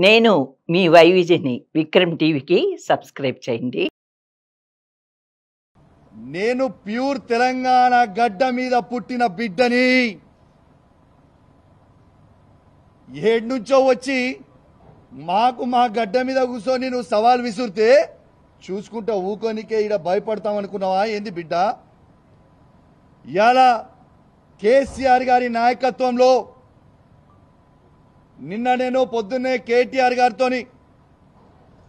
నేను మీ వైవిజని విక్రమ్ టీవీకి సబ్స్క్రైబ్ చేయండి. నేను ప్యూర్ తెలంగాణ గడ్డ మీద పుట్టిన బిడ్డని. ఏడ్నుంచో వచ్చి మా గడ్డ మీద కూర్చొని నువ్వు సవాల్ విసురితే చూసుకుంటా ఊకోనికే ఈడ భయపడతామనుకున్నావా ఏంది బిడ్డ? ఇవాళ కేసీఆర్ గారి నాయకత్వంలో నిన్న నేను పొద్దున్నే కేటీఆర్ గారితోని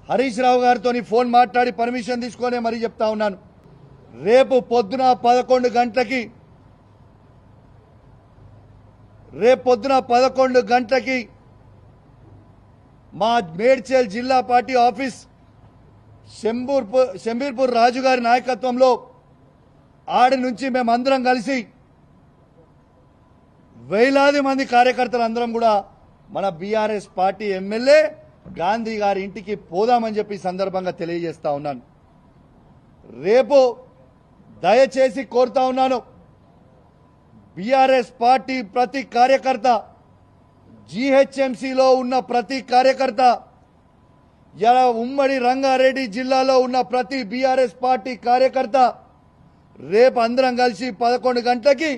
హరీష్ రావు గారితోని ఫోన్ మాట్లాడి పర్మిషన్ తీసుకొని మరీ చెప్తా ఉన్నాను. రేపు పొద్దున 11 గంటలకి మా మేడ్చల్ జిల్లా పార్టీ ఆఫీస్ శంబీర్పూర్ రాజు గారి నాయకత్వంలో ఆడి నుంచి మేమందరం కలిసి వేలాది మంది కార్యకర్తలు అందరం కూడా మన బీఆర్ఎస్ పార్టీ ఎమ్మెల్యే గాంధీ గారి ఇంటికి పోదామని చెప్పి సందర్భంగా తెలియజేస్తా ఉన్నాను. రేపు దయచేసి కోరుతా ఉన్నాను, బీఆర్ఎస్ పార్టీ ప్రతి కార్యకర్త, జీహెచ్ఎంసీలో ఉన్న ప్రతి కార్యకర్త, ఇలా ఉమ్మడి రంగారెడ్డి జిల్లాలో ఉన్న ప్రతి బీఆర్ఎస్ పార్టీ కార్యకర్త రేపు అందరం కలిసి 11 గంటలకి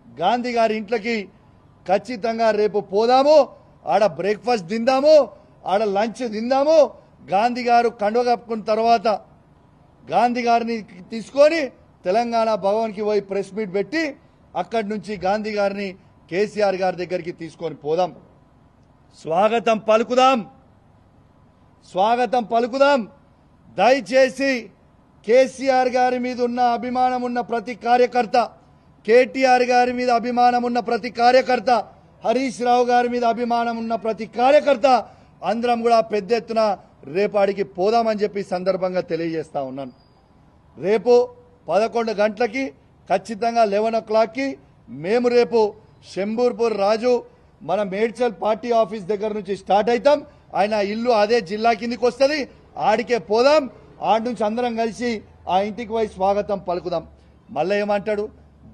గాంధీ గారి ఇంట్లోకి ఖచ్చితంగా రేపు పోదాము. ఆడ బ్రేక్ఫాస్ట్ తిందాము, ఆడ లంచ్ తిందాము. గాంధీ గారు కండువ కప్పుకున్న తర్వాత గాంధీ గారిని తీసుకొని తెలంగాణ భవన్కి పోయి ప్రెస్ మీట్ పెట్టి అక్కడి నుంచి గాంధీ గారిని కేసీఆర్ గారి దగ్గరికి తీసుకొని పోదాం. స్వాగతం పలుకుదాం. దయచేసి కేసీఆర్ గారి మీద ఉన్న అభిమానం ఉన్న ప్రతి కార్యకర్త, కేటీఆర్ గారి మీద అభిమానం ఉన్న ప్రతి కార్యకర్త, హరీష్ రావు గారి మీద అభిమానం ఉన్న ప్రతి కార్యకర్త అందరం కూడా పెద్ద ఎత్తున రేపాడికి పోదామని చెప్పి సందర్భంగా తెలియజేస్తా ఉన్నాను. రేపు 11 గంటలకి ఖచ్చితంగా 11 o'clockకి మేము రేపు శంబూర్పూర్ రాజు మన మేడ్చల్ పార్టీ ఆఫీస్ దగ్గర నుంచి స్టార్ట్ అవుతాం. ఆయన ఇల్లు అదే జిల్లా కిందికి వస్తుంది, ఆడికే పోదాం. ఆడి నుంచి అందరం కలిసి ఆ ఇంటికి పోయి స్వాగతం పలుకుదాం. మళ్ళీ ఏమంటాడు,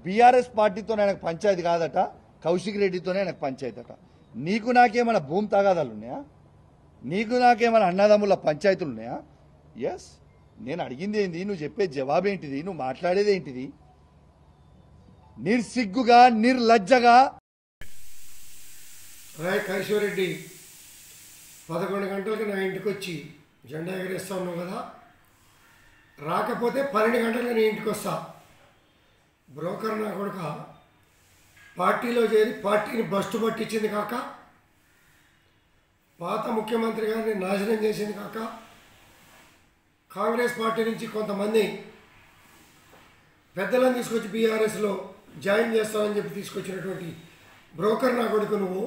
బీఆర్ఎస్ పార్టీతో ఆయనకు పంచాయతీ కాదట, కౌశిక్ రెడ్డితోనే ఆయనకు పంచాయతీ అట. నీకు నాకేమైనా భూమి తగాదాలు ఉన్నాయా? నీకు నాకేమైనా అన్నదమ్ముల పంచాయతీలు ఉన్నాయా? ఎస్, నేను అడిగింది ఏంది, నువ్వు చెప్పే జవాబేంటిది, నువ్వు మాట్లాడేది ఏంటిది? నిర్సిగ్గుగా నిర్లజ్జగా రాయ్ కైశ్వరెడ్డి 11 గంటలకు నా ఇంటికి వచ్చి జెండా ఎగరేస్తా ఉన్నావు కదా, రాకపోతే 12 గంటలకు నీ ఇంటికి వస్తా. బ్రోకర్ నా కొడుక పార్టీలో చేరి పార్టీని బస్టు పట్టించింది కాక, పాత ముఖ్యమంత్రి గారిని నాశనం చేసింది కాక, కాంగ్రెస్ పార్టీ నుంచి కొంతమంది పెద్దలను తీసుకొచ్చి బీఆర్ఎస్లో జాయిన్ చేస్తామని చెప్పి తీసుకొచ్చినటువంటి బ్రోకర్ నా కొడుకు నువ్వు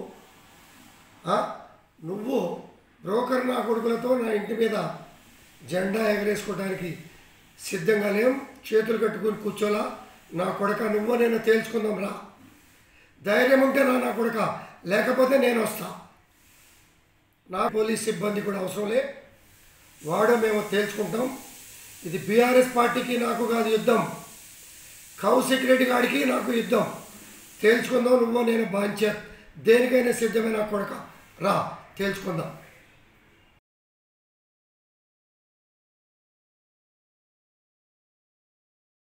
బ్రోకర్ నా కొడుకులతో నా ఇంటి మీద జెండా ఎగరేసుకోవడానికి సిద్ధంగా లేం. చేతులు కట్టుకుని కూర్చోలా. నా కొడుక నువ్వు నేను తేల్చుకుందాం రా. ధైర్యం ఉంటే నా కొడుక, లేకపోతే నేను వస్తా. నా పోలీస్ సిబ్బంది కూడా అవసరంలే, వాడో మేము తేల్చుకుంటాం. ఇది బీఆర్ఎస్ పార్టీకి నాకు కాదు యుద్ధం, కౌశిక్ రెడ్డి గారికి నాకు యుద్ధం. తేల్చుకుందాం, నువ్వు నేను బాంచే దేనికైనా సిద్ధమే నా కొడుక, రా తేల్చుకుందాం.